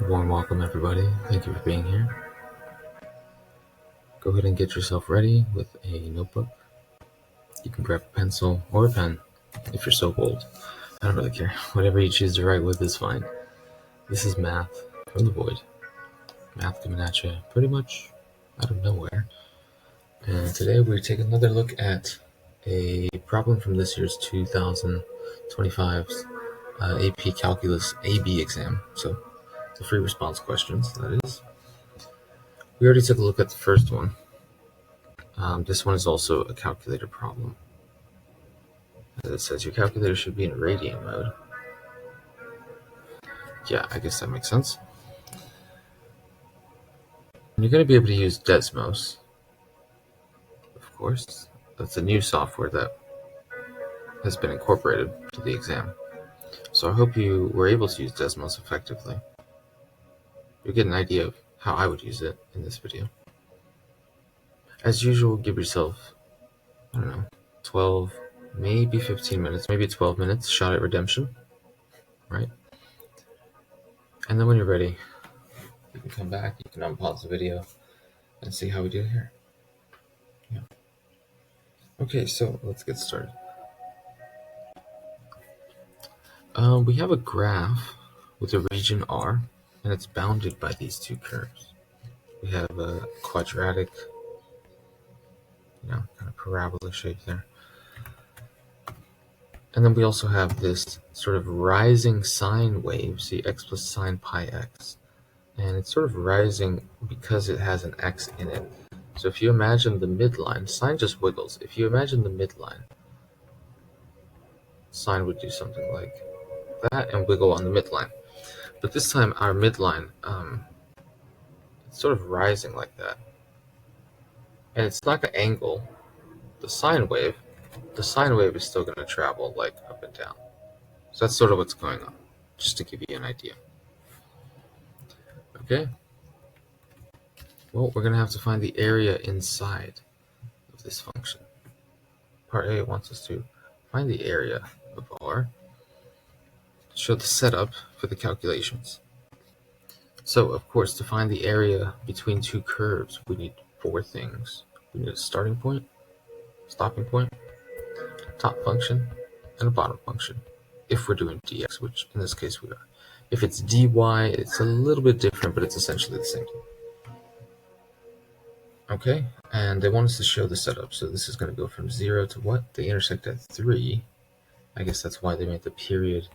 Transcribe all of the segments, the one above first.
Warm welcome, everybody. Thank you for being here. Go ahead and get yourself ready with a notebook. You can grab a pencil or a pen if you're so bold. I don't really care. Whatever you choose to write with is fine. This is math from the void. Math coming at you pretty much out of nowhere. And today we're taking another look at a problem from this year's 2025's AP Calculus AB exam. So the free response questions, that is. We already took a look at the first one. This one is also a calculator problem. As it says, your calculator should be in radian mode. Yeah, I guess that makes sense. And you're going to be able to use Desmos, of course. That's a new software that has been incorporated to the exam. So I hope you were able to use Desmos effectively. You'll get an idea of how I would use it in this video. As usual, give yourself, 12, maybe 15 minutes, maybe 12 minutes shot at redemption, right? And then when you're ready, you can come back, you can unpause the video, and see how we do here. Yeah. Okay, so let's get started. We have a graph with a region R, and it's bounded by these two curves. We have a quadratic, kind of parabola shape there. And then we also have this sort of rising sine wave, see x plus sine pi x. And it's sort of rising because it has an x in it. So if you imagine the midline, sine just wiggles. If you imagine the midline, sine would do something like that and wiggle on the midline. But this time our midline, it's sort of rising like that. And it's not going to angle the sine wave. The sine wave is still going to travel like up and down. So that's sort of what's going on, just to give you an idea. Okay. Well, we're going to have to find the area inside of this function. Part A wants us to find the area of R, show the setup for the calculations. So, of course, to find the area between two curves, we need four things. We need a starting point, stopping point, top function, and a bottom function, if we're doing dx, which in this case we are. If it's dy, it's a little bit different, but it's essentially the same thing. Okay, and they want us to show the setup. So this is going to go from 0 to what? They intersect at 3. I guess that's why they made the period.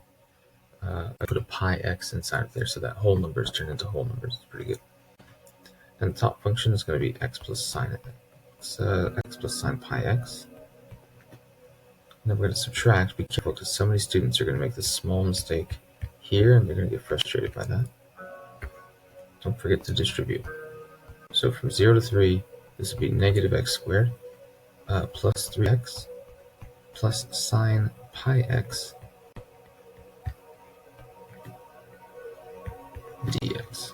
I put a pi x inside of there, so that whole numbers turn into whole numbers. It's pretty good. And the top function is going to be x plus sine pi x. And then we're going to subtract. Be careful, because so many students are going to make this small mistake here, and they're going to get frustrated by that. Don't forget to distribute. So from 0 to 3, this would be negative x squared plus 3x plus sine pi x dx.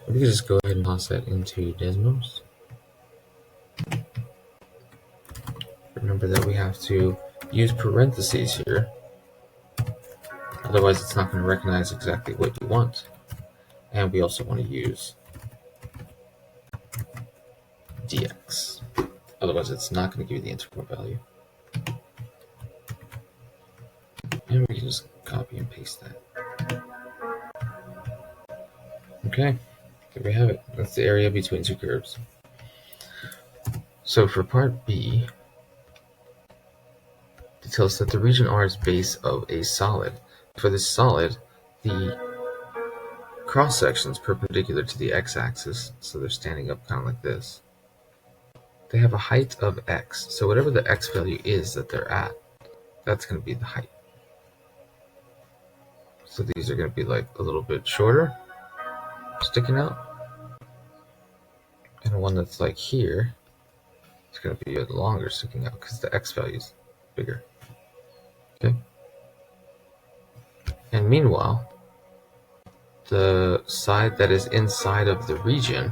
We can just go ahead and toss that into Desmos. Remember that we have to use parentheses here, otherwise it's not going to recognize exactly what you want. And we also want to use dx, otherwise it's not going to give you the integral value. And we can just copy and paste that. Okay, there we have it. That's the area between two curves. So for part B, it tells us that the region R is base of a solid. For this solid, the cross-section is perpendicular to the x-axis, so they're standing up kind of like this. They have a height of x, so whatever the x value is that they're at, that's going to be the height. So these are going to be like a little bit shorter, sticking out, and one that's like here is going to be a bit longer, sticking out, because the x value is bigger. Okay. And meanwhile, the side that is inside of the region,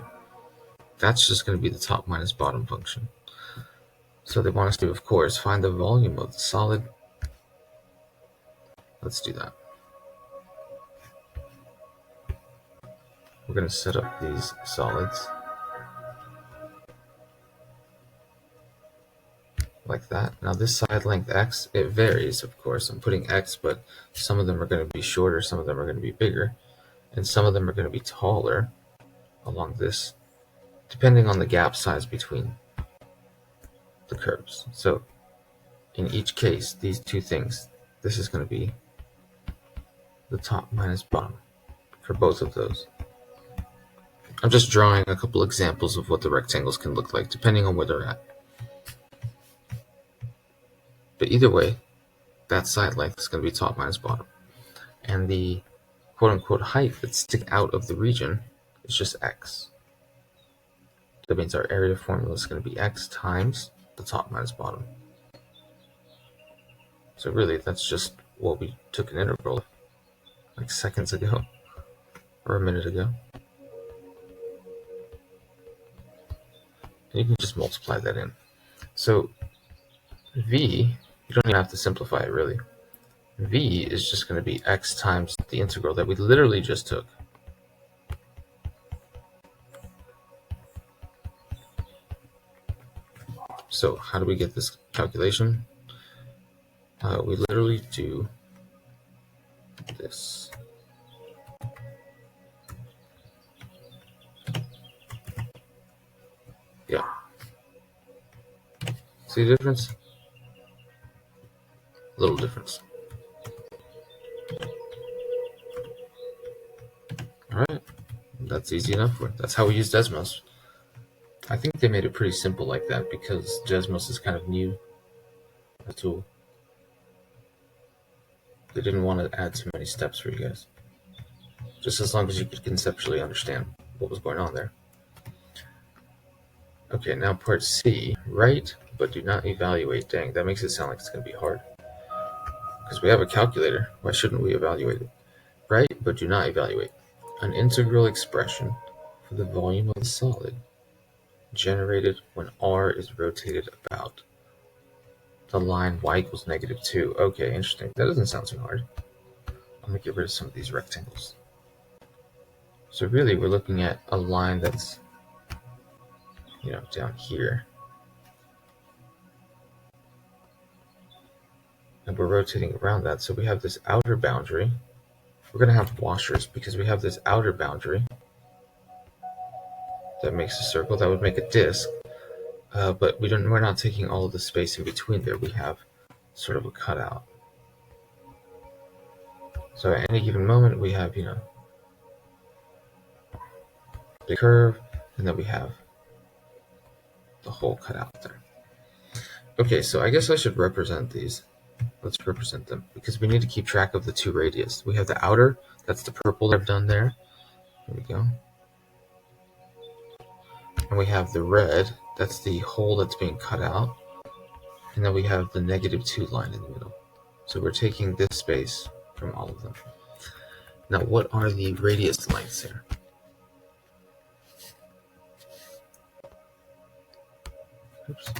that's just going to be the top minus bottom function. So they want us to, of course, find the volume of the solid. Let's do that. we're going to set up these solids like that. Now this side length x, it varies, of course. I'm putting x, but some of them are going to be shorter, some of them are going to be bigger, and some of them are going to be taller along this, depending on the gap size between the curves. So in each case, these two things, this is going to be the top minus bottom for both of those. I'm just drawing a couple examples of what the rectangles can look like, depending on where they're at. But either way, that side length is going to be top minus bottom. And the quote-unquote height that sticks out of the region is just x. That means our area formula is going to be x times the top minus bottom. So really, that's just what we took an integral of like seconds ago, or a minute ago. And you can just multiply that in. So v, you don't even have to simplify it really. V is just going to be x times the integral that we literally just took. So how do we get this calculation? We literally do this. Yeah. See the difference? Little difference. Alright, that's easy enough. That's how we use Desmos. I think they made it pretty simple like that because Desmos is kind of new as a tool. They didn't want to add too many steps for you guys. Just as long as you could conceptually understand what was going on there. Okay, now part C. Write, but do not evaluate. Dang, that makes it sound like it's going to be hard. Because we have a calculator. Why shouldn't we evaluate it? Write, but do not evaluate. An integral expression for the volume of the solid generated when r is rotated about the line y equals -2. Okay, interesting. That doesn't sound too hard. I'm going to get rid of some of these rectangles. So really, we're looking at a line that's, down here. And we're rotating around that. So we have this outer boundary. We're going to have washers because we have this outer boundary that makes a circle. That would make a disk. But we're not taking all of the space in between there. We have sort of a cutout. So at any given moment, we have, the curve, and then we have the hole cut out there. Okay, so I guess I should represent these. Let's represent them, because we need to keep track of the two radius. We have the outer, that's the purple that I've done there. There we go. And we have the red, that's the hole that's being cut out. And then we have the -2 line in the middle. So we're taking this space from all of them. Now, what are the radius lengths here? Oops.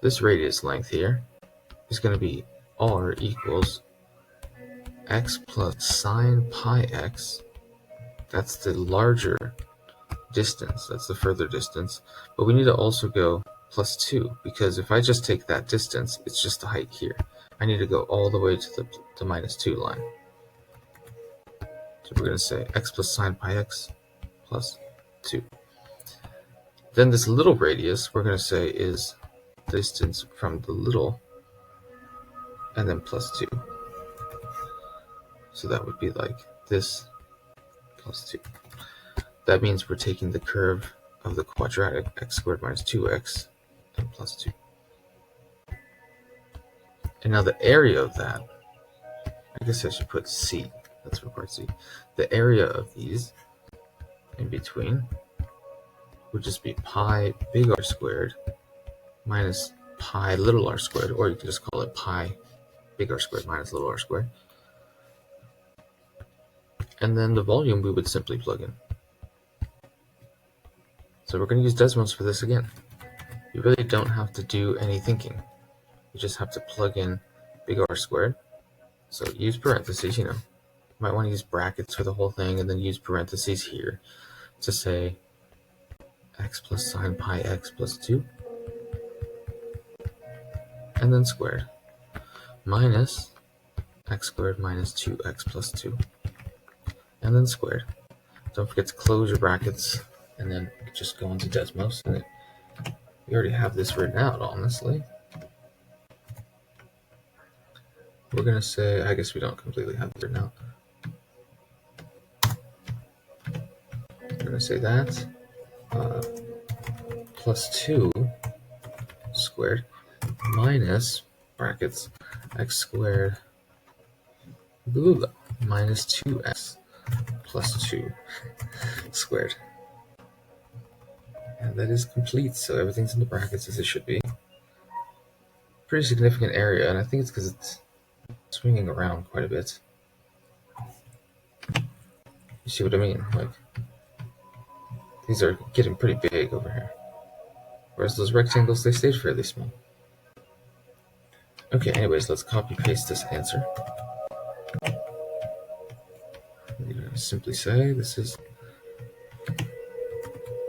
This radius length here is going to be r equals x plus sine pi x. That's the larger distance. That's the further distance. But we need to also go +2, because if I just take that distance, it's just the height here. I need to go all the way to the -2 line. So we're going to say x plus sine pi x plus 2. Then this little radius, we're going to say is the distance from the little, and then +2. So that would be like this +2. That means we're taking the curve of the quadratic x squared minus 2x and +2. And now the area of that, I guess I should put C. That's for part C. The area of these in between would just be pi big R squared minus pi little r squared, or you can just call it pi big R squared minus little r squared. And then the volume we would simply plug in. So we're going to use Desmos for this again. You really don't have to do any thinking. You just have to plug in big R squared. So use parentheses, you might want to use brackets for the whole thing and then use parentheses here. to say x plus sine pi x plus 2, and then squared, minus x squared minus 2x plus 2, and then squared. Don't forget to close your brackets, and then just go into Desmos. And we already have this written out, honestly. We're going to say, I guess we don't completely have it written out. We're going to say that plus 2 squared minus brackets x squared minus 2x plus 2 squared. And that is complete, so everything's in the brackets as it should be. Pretty significant area, and I think it's because it's swinging around quite a bit. You see what I mean? Like, these are getting pretty big over here. Whereas those rectangles, they stayed fairly small. Okay, anyways, let's copy paste this answer. I'm going to simply say this is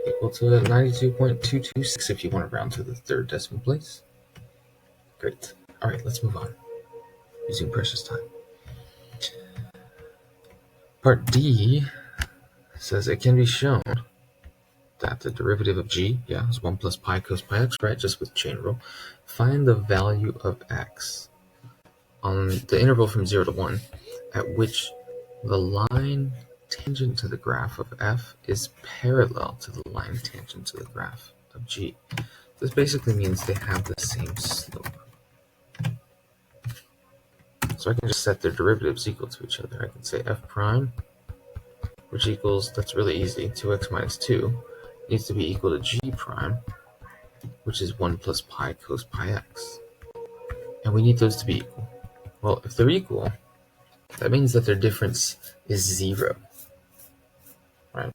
equal to 92.226 if you want to round to the third decimal place. Great. All right, let's move on. Using precious time. Part D says it can be shown that the derivative of g, is 1 plus pi cos pi x, right? Just with chain rule. Find the value of x on the interval from 0 to 1 at which the line tangent to the graph of f is parallel to the line tangent to the graph of g. This basically means they have the same slope. So I can just set their derivatives equal to each other. I can say f prime, which equals, that's really easy, 2x minus 2, needs to be equal to g prime, which is 1 plus pi cos pi x. And we need those to be equal. Well, if they're equal, that means that their difference is 0, right?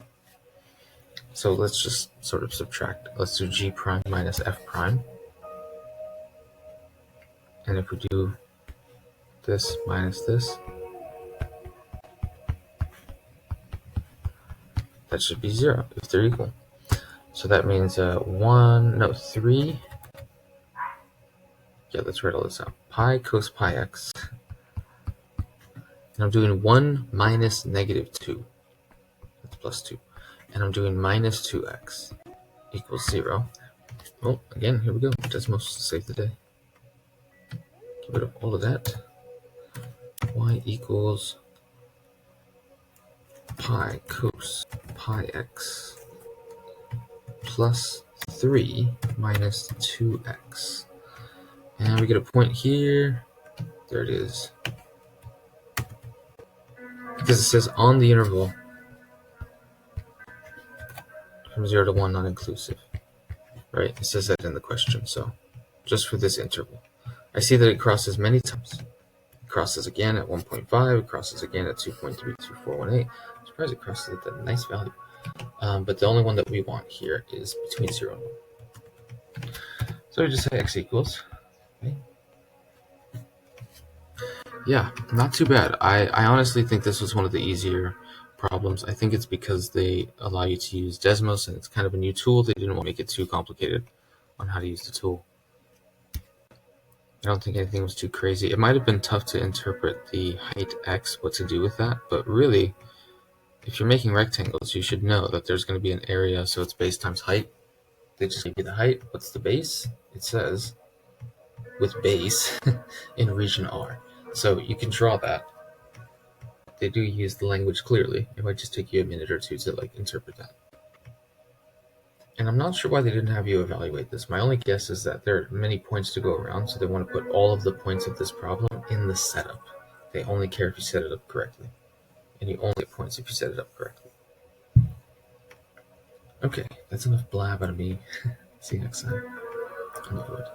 So let's just sort of subtract. Let's do g prime minus f prime. And if we do this minus this, that should be 0 if they're equal. So that means 3. Yeah, let's write all this out. Pi cos pi x. And I'm doing 1 minus negative 2. That's plus 2. And I'm doing minus 2x equals 0. Well, again, here we go. Desmos save the day. Get rid of all of that. Y equals pi cos pi x plus 3 minus 2x. And we get a point here. There it is. Because it says on the interval from 0 to 1 non-inclusive. Right? It says that in the question. So just for this interval. I see that it crosses many times. It crosses again at 1.5. It crosses again at 2.32418. I'm surprised it crosses at that nice value. But the only one that we want here is between 0 and 1. So we just say x equals. Okay. Yeah, not too bad. I honestly think this was one of the easier problems. I think it's because they allow you to use Desmos, and it's kind of a new tool. They didn't want to make it too complicated on how to use the tool. I don't think anything was too crazy. It might have been tough to interpret the height x, what to do with that, but really, if you're making rectangles, you should know that there's going to be an area, so it's base times height. They just give you the height. What's the base? It says, with base, in region R. So you can draw that. They do use the language clearly. It might just take you a minute or two to interpret that. And I'm not sure why they didn't have you evaluate this. My only guess is that there are many points to go around, so they want to put all of the points of this problem in the setup. They only care if you set it up correctly. And you only get points if you set it up correctly. Okay, that's enough blab out of me. See you next time. I'm good.